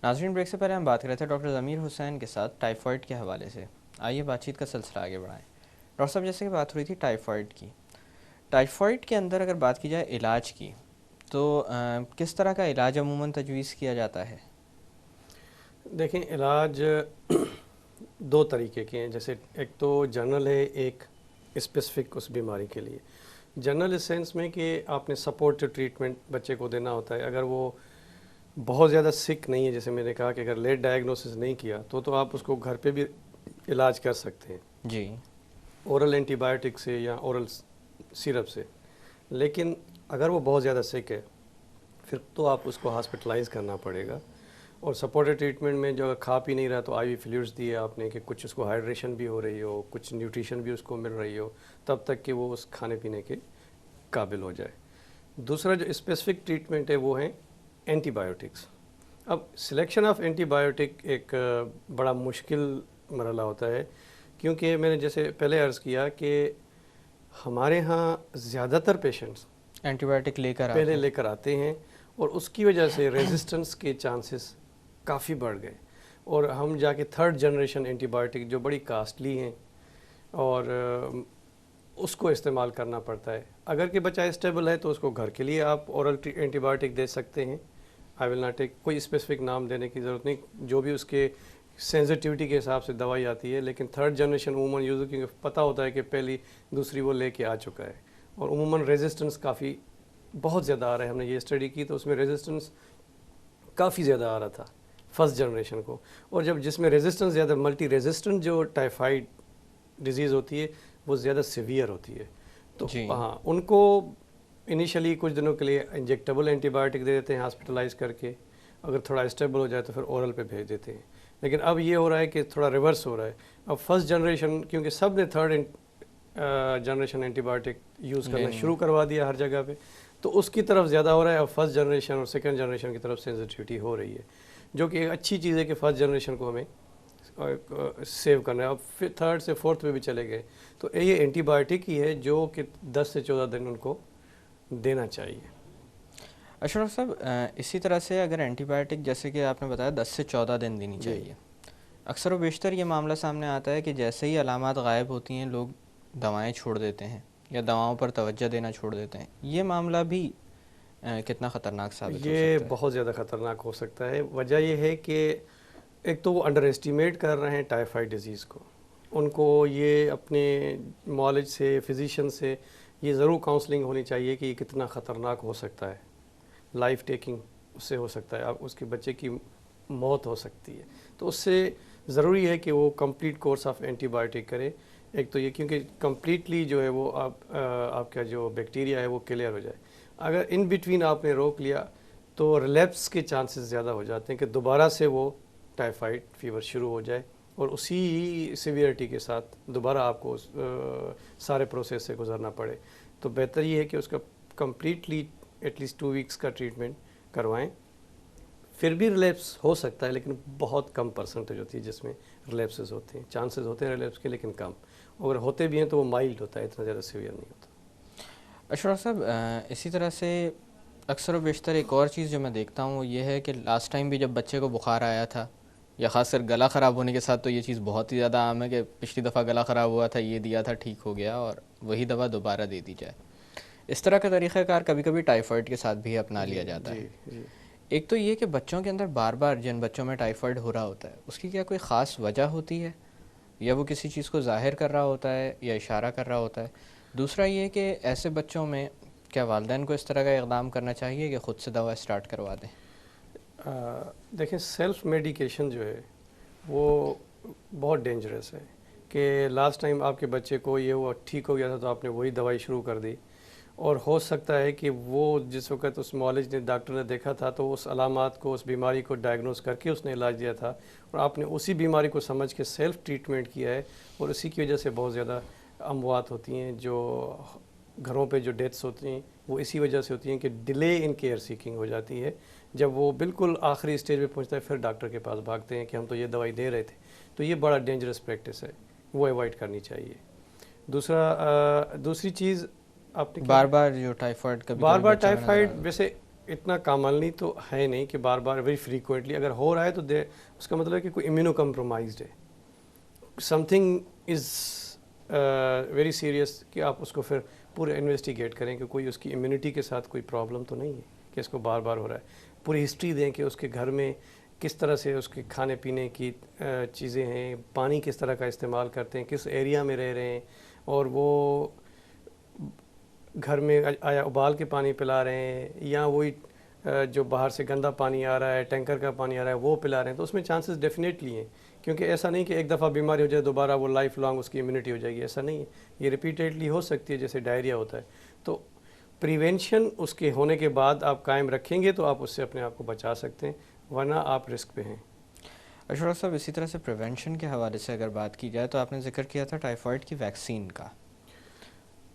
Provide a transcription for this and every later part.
ناظرین، بریک سے پہلے ہم بات کر رہے تھے ڈاکٹر ضمیر حسین کے ساتھ ٹائیفائڈ کے حوالے سے. آئیے بات چیت کا سلسلہ آگے بڑھائیں. ڈاکٹر صاحب، جیسے کہ بات ہو رہی تھی ٹائیفائڈ کی، ٹائیفائڈ کے اندر اگر بات کی جائے علاج کی تو کس طرح کا علاج عموماً تجویز کیا جاتا ہے؟ دیکھیں، علاج دو طریقے کے ہیں. جیسے ایک تو جنرل ہے، ایک اسپیسیفک اس بیماری کے لیے. جنرل اس سینس میں کہ آپ نے سپورٹو ٹریٹمنٹ بچے کو دینا ہوتا ہے. اگر وہ بہت زیادہ سک نہیں ہے، جیسے میں نے کہا کہ اگر لیٹ ڈائگنوسس نہیں کیا تو آپ اس کو گھر پہ بھی علاج کر سکتے ہیں جی. اورل اینٹی بائیوٹک سے یا اورل سیرپ سے. لیکن اگر وہ بہت زیادہ سک ہے پھر تو آپ اس کو ہاسپٹلائز کرنا پڑے گا. اور سپورٹو ٹریٹمنٹ میں جو اگر کھا پی نہیں رہا تو آئی وی فلوئڈس دیے آپ نے کہ کچھ اس کو ہائیڈریشن بھی ہو رہی ہو، کچھ نیوٹریشن بھی اس کو مل رہی ہو، تب تک کہ وہ اس کھانے پینے کے قابل ہو جائے. دوسرا جو اسپیسیفک ٹریٹمنٹ ہے وہ ہیں اینٹی بائیوٹکس. اب سلیکشن آف اینٹی بائیوٹک ایک بڑا مشکل مرحلہ ہوتا ہے، کیونکہ میں نے جیسے پہلے عرض کیا کہ ہمارے ہاں زیادہ تر پیشنٹس اینٹی بائیوٹک پہلے لے کر آتے ہیں اور اس کی وجہ سے ریزسٹنس کے چانسز کافی بڑھ گئے. اور ہم جا کے تھرڈ جنریشن اینٹی بائیوٹک جو بڑی کاسٹلی ہیں اور اس کو استعمال کرنا پڑتا ہے. اگر کہ بچہ اسٹیبل ہے تو اس کو گھر کے لیے آپ اورل اینٹی بائیوٹک دے سکتے ہیں. آئی ول ناٹ ٹیک، کوئی اسپیسیفک نام دینے کی ضرورت نہیں، جو بھی اس کے سینسٹیوٹی کے حساب سے دوائی آتی ہے. لیکن تھرڈ جنریشن عموماً یوزر کیونکہ پتہ ہوتا ہے کہ پہلی دوسری وہ لے کے آ چکا ہے اور عموماً ریزسٹنس کافی بہت زیادہ آ رہا ہے. ہم نے یہ اسٹڈی کی تو اس میں ریزسٹنس کافی زیادہ آ رہا تھا فرسٹ جنریشن کو. اور جس میں ریزسٹنس زیادہ، ملٹی ریزسٹنٹ جو ٹائیفائڈ ڈیزیز ہوتی ہے وہ زیادہ سیویئر ہوتی ہے. تو ہاں، ان کو انیشلی کچھ دنوں کے لیے انجیکٹیبل اینٹی بائیوٹک دے دیتے ہیں ہاسپٹلائز کر کے. اگر تھوڑا اسٹیبل ہو جائے تو پھر اورل پہ بھیج دیتے ہیں. لیکن اب یہ ہو رہا ہے کہ تھوڑا ریورس ہو رہا ہے. اب فرسٹ جنریشن کیونکہ سب نے third generation antibiotic use کرنا شروع کروا دیا ہر جگہ پہ، تو اس کی طرف زیادہ ہو رہا ہے. اب فرسٹ جنریشن اور سیکنڈ جنریشن کی طرف سینسٹیوٹی ہو رہی ہے، جو کہ ایک اچھی چیز ہے کہ فرسٹ جنریشن کو ہمیں سیو کرنا ہے. اب پھر تھرڈ سے فورتھ میں بھی چلے گئے تو یہ اینٹی بائیوٹک ہی ہے جو کہ 10 سے 14 دن ان کو دینا چاہیے. اشرف صاحب، اسی طرح سے اگر اینٹی بائیوٹک جیسے کہ آپ نے بتایا 10 سے 14 دن دینی چاہیے، اکثر و بیشتر یہ معاملہ سامنے آتا ہے کہ جیسے ہی علامات غائب ہوتی ہیں لوگ دوائیں چھوڑ دیتے ہیں یا دواؤں پر توجہ دینا چھوڑ دیتے ہیں. یہ معاملہ بھی کتنا خطرناک ثابت ہو سکتا ہے؟ یہ بہت زیادہ خطرناک ہو سکتا ہے. وجہ یہ ہے کہ ایک تو وہ انڈر ایسٹیمیٹ کر رہے ہیں ٹائیفائڈ ڈیزیز کو. ان کو یہ اپنے معالج سے، فزیشین سے یہ ضرور کاؤنسلنگ ہونی چاہیے کہ یہ کتنا خطرناک ہو سکتا ہے، لائف ٹیکنگ اس سے ہو سکتا ہے، اب اس کے بچے کی موت ہو سکتی ہے. تو اس سے ضروری ہے کہ وہ complete course of antibiotic کرے. ایک تو یہ کیونکہ کمپلیٹلی جو ہے وہ آپ کا جو بیکٹیریا ہے وہ کلیئر ہو جائے. اگر ان بٹوین آپ نے روک لیا تو ریلیپس کے چانسز زیادہ ہو جاتے ہیں کہ دوبارہ سے وہ ٹائیفائڈ فیور شروع ہو جائے اور اسی سیویئرٹی کے ساتھ دوبارہ آپ کو سارے پروسیس سے گزرنا پڑے. تو بہتر یہ ہے کہ اس کا کمپلیٹلی ایٹ لیسٹ 2 ویکس کا ٹریٹمنٹ کروائیں. پھر بھی ریلیپس ہو سکتا ہے لیکن بہت کم پرسنٹیج ہوتی ہے جس میں ریلیپسز ہوتے ہیں. چانسز ہوتے ہیں ریلیپس کے لیکن کم، اگر ہوتے بھی ہیں تو وہ مائلڈ ہوتا ہے، اتنا زیادہ سیویئر نہیں ہوتا. اشرف صاحب، اسی طرح سے اکثر و بیشتر ایک اور چیز جو میں دیکھتا ہوں وہ یہ ہے کہ لاسٹ ٹائم بھی جب بچے کو بخار آیا تھا یا خاص کر گلا خراب ہونے کے ساتھ تو یہ چیز بہت ہی زیادہ عام ہے کہ پچھلی دفعہ گلا خراب ہوا تھا، یہ دیا تھا، ٹھیک ہو گیا اور وہی دوا دوبارہ دے دی جائے. اس طرح کا طریقہ کار کبھی کبھی ٹائیفائڈ کے ساتھ بھی اپنا لیا جاتا ہے. ایک تو یہ کہ بچوں کے اندر بار بار جن بچوں میں ٹائیفائڈ ہو رہا ہوتا ہے اس کی کیا کوئی خاص وجہ ہوتی ہے یا وہ کسی چیز کو ظاہر کر رہا ہوتا ہے یا اشارہ کر رہا ہوتا ہے؟ دوسرا یہ کہ ایسے بچوں میں کیا والدین کو اس طرح کا اقدام کرنا چاہیے کہ خود سے دوا اسٹارٹ کروا دیں؟ دیکھیں، سیلف میڈیکیشن جو ہے وہ بہت ڈینجرس ہے. کہ لاسٹ ٹائم آپ کے بچے کو یہ ہوا، ٹھیک ہو گیا تھا تو آپ نے وہی دوائی شروع کر دی اور ہو سکتا ہے کہ وہ جس وقت اس معالج نے، ڈاکٹر نے دیکھا تھا تو اس علامات کو، اس بیماری کو ڈائگنوز کر کے اس نے علاج دیا تھا اور آپ نے اسی بیماری کو سمجھ کے سیلف ٹریٹمنٹ کیا ہے اور اسی کی وجہ سے بہت زیادہ اموات ہوتی ہیں. جو گھروں پہ جو ڈیتھس ہوتی ہیں وہ اسی وجہ سے ہوتی ہیں کہ ڈیلے ان کیئر سیکنگ ہو جاتی ہے. جب وہ بالکل آخری اسٹیج پہ پہنچتا ہے پھر ڈاکٹر کے پاس بھاگتے ہیں کہ ہم تو یہ دوائی دے رہے تھے. تو یہ بڑا ڈینجرس پریکٹس ہے، وہ ایوائڈ کرنی چاہیے. دوسری چیز آپ نے بار بار جو ٹائیفائڈ بار بار ٹائیفائڈ، ویسے اتنا کاملنی تو ہے نہیں کہ بار بار ویری فریکوینٹلی اگر ہو رہا ہے تو اس کا مطلب ہے کہ کوئی امیونو کمپرومائزڈ ہے, some thing is very serious, کہ آپ اس کو پھر پورے انویسٹیگیٹ کریں کہ کوئی اس کی امیونٹی کے ساتھ کوئی پرابلم تو نہیں ہے کہ اس کو بار بار ہو رہا ہے. پوری ہسٹری دیں کہ اس کے گھر میں کس طرح سے اس کے کھانے پینے کی چیزیں ہیں, پانی کس طرح کا استعمال کرتے ہیں, کس ایریا میں رہ رہے ہیں, اور وہ گھر میں آیا ابال کے پانی پلا رہے ہیں یا وہی جو باہر سے گندا پانی آ رہا ہے, ٹینکر کا پانی آ رہا ہے وہ پلا رہے ہیں, تو اس میں چانسز ڈیفینیٹلی ہیں. کیونکہ ایسا نہیں کہ ایک دفعہ بیماری ہو جائے دوبارہ وہ لائف لانگ اس کی امیونٹی ہو جائے گی, ایسا نہیں ہے, یہ ریپیٹیڈلی ہو سکتی ہے جیسے ڈائریا ہوتا ہے. تو پریونشن اس کے ہونے کے بعد آپ قائم رکھیں گے تو آپ اس سے اپنے آپ کو بچا سکتے ہیں, ورنہ آپ رسک پہ ہیں. اشرف صاحب, اسی طرح سے پریونشن کے حوالے سے اگر بات کی جائے تو آپ نے ذکر کیا تھا ٹائیفائڈ کی ویکسین کا.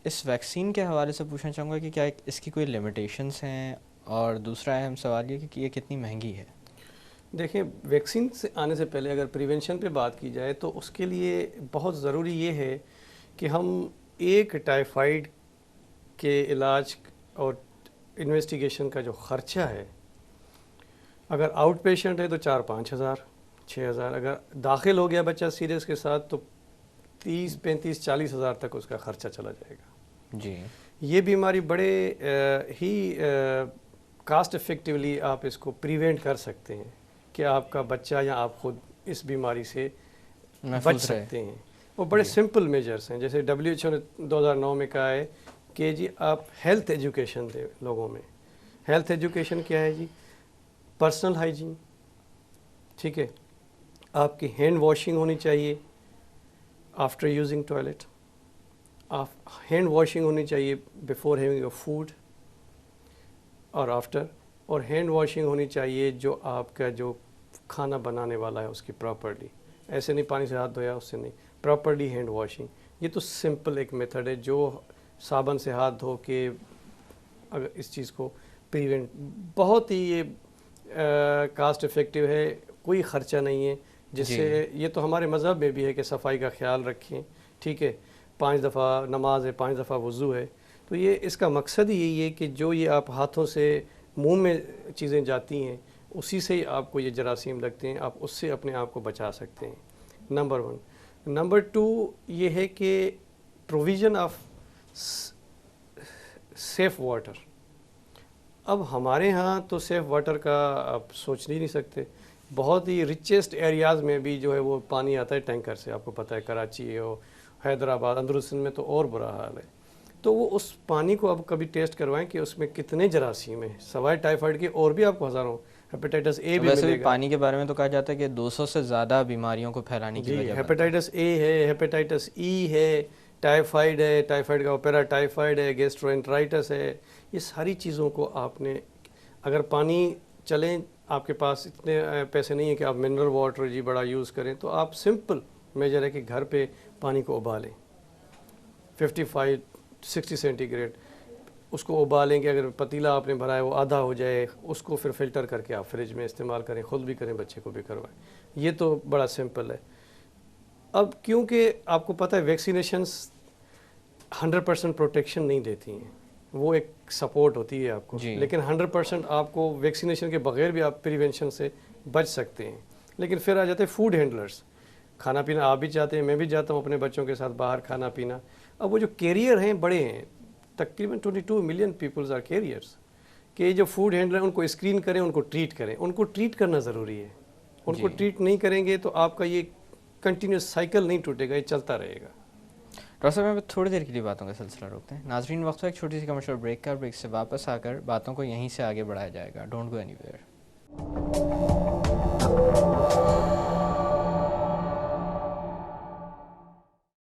اس ویکسین کے حوالے سے پوچھنا چاہوں گا کہ کیا اس کی کوئی لمیٹیشنس ہیں, اور دوسرا اہم سوال یہ کہ یہ کتنی مہنگی ہے؟ دیکھیں, ویکسین سے آنے سے پہلے اگر پریونشن پہ بات کی جائے تو اس کے لیے بہت ضروری یہ ہے کہ ہم ایک ٹائیفائڈ کے علاج اور انویسٹیگیشن کا جو خرچہ ہے, اگر آؤٹ پیشنٹ ہے تو 4-5 ہزار 6 ہزار, اگر داخل ہو گیا بچہ سیریس کے ساتھ تو 30-35-40 ہزار تک اس کا خرچہ چلا جائے گا. جی, یہ بیماری بڑے ہی کاسٹ افیکٹولی آپ اس کو پریونٹ کر سکتے ہیں کہ آپ کا بچہ یا آپ خود اس بیماری سے بچ سکتے ہیں. وہ بڑے سمپل میجرز ہیں, جیسے WHO نے 2009 میں کہا ہے کہ جی آپ ہیلتھ ایجوکیشن دیں لوگوں میں. ہیلتھ ایجوکیشن کیا ہے جی؟ پرسنل ہائیجین, ٹھیک ہے, آپ کی ہینڈ واشنگ ہونی چاہیے after using toilet, hand washing ہونی چاہیے بیفور ہیونگ یور فوڈ اور آفٹر, اور ہینڈ واشنگ ہونی چاہیے جو آپ کا جو کھانا بنانے والا ہے اس کی پراپرلی, ایسے نہیں پانی سے ہاتھ دھویا اس سے نہیں, پراپرلی ہینڈ واشنگ. یہ تو سمپل ایک میتھڈ ہے جو صابن سے ہاتھ دھو کے اگر اس چیز کو پریونٹ, بہت ہی یہ کاسٹ افیکٹو ہے, کوئی خرچہ نہیں ہے, جس سے یہ تو ہمارے مذہب میں بھی ہے کہ صفائی کا خیال رکھیں, ٹھیک ہے, 5 دفعہ نماز ہے, 5 دفعہ وضو ہے. تو یہ اس کا مقصد ہی یہی ہے کہ جو یہ آپ ہاتھوں سے منہ میں چیزیں جاتی ہیں اسی سے ہی آپ کو یہ جراثیم لگتے ہیں, آپ اس سے اپنے آپ کو بچا سکتے ہیں. نمبر 1. نمبر 2 یہ ہے کہ پروویژن آف سیف واٹر. اب ہمارے ہاں تو سیف واٹر کا آپ سوچ نہیں سکتے, بہت ہی ریچسٹ ایریاز میں بھی جو ہے وہ پانی آتا ہے ٹینکر سے, آپ کو پتہ ہے کراچی ہو, حیدرآباد, اندر سندھ میں تو اور برا حال ہے. تو وہ اس پانی کو اب کبھی ٹیسٹ کروائیں کہ اس میں کتنے جراثیم ہیں, سوائے ٹائیفائڈ کے اور بھی آپ کو ہزاروں, ہیپیٹائٹس اے بھی ویسے ملے بھی گا. پانی کے بارے میں تو کہا جاتا ہے کہ 200 سے زیادہ بیماریوں کو پھیلانے کی وجہ جی, ہیپیٹائٹس اے ہے, ہیپیٹائٹس ای ہے, ٹائیفائڈ ہے, ٹائیفائڈ کا اوپیرا ٹائیفائڈ ہے, گیسٹروانٹرائٹس ہے. یہ ساری چیزوں کو آپ نے, اگر پانی چلیں آپ کے پاس اتنے پیسے نہیں ہیں کہ آپ منرل واٹر جی بڑا یوز کریں, تو آپ سمپل میجر ہے کہ گھر پہ پانی کو ابالیں 55-60 سینٹی گریڈ, اس کو ابالیں کہ اگر پتیلا آپ نے بھرا ہے وہ آدھا ہو جائے, اس کو پھر فلٹر کر کے آپ فریج میں استعمال کریں, خود بھی کریں, بچے کو بھی کروائیں. یہ تو بڑا سمپل ہے. اب کیونکہ آپ کو پتہ ہے ویکسینیشنز 100% پروٹیکشن نہیں دیتی ہیں, وہ ایک سپورٹ ہوتی ہے آپ کو, لیکن 100% آپ کو ویکسینیشن کے بغیر بھی آپ پریونشن سے بچ سکتے ہیں. لیکن پھر آ جاتے ہیں فوڈ ہینڈلرز, کھانا پینا آپ بھی چاہتے ہیں, میں بھی جاتا ہوں اپنے بچوں کے ساتھ باہر کھانا پینا. اب وہ جو کیریئر ہیں بڑے ہیں, تقریباً 22 ملین پیپلز آر کیریئرز, کہ جو فوڈ ہینڈلر ہیں ان کو اسکرین کریں, ان کو ٹریٹ کریں. ان کو ٹریٹ کرنا ضروری ہے, ان کو ٹریٹ نہیں کریں گے تو آپ کا یہ کنٹینیوس سائیکل نہیں ٹوٹے گا, یہ چلتا رہے گا. ڈاکٹر صاحب, میں تھوڑی دیر کے لیے باتوں کا سلسلہ روکتے ہیں. ناظرین, وقت ایک چھوٹی سی کمرشل بریک کا, بریک سے واپس آ کر باتوں کو یہیں سے آگے بڑھایا جائے گا. Don't go anywhere where.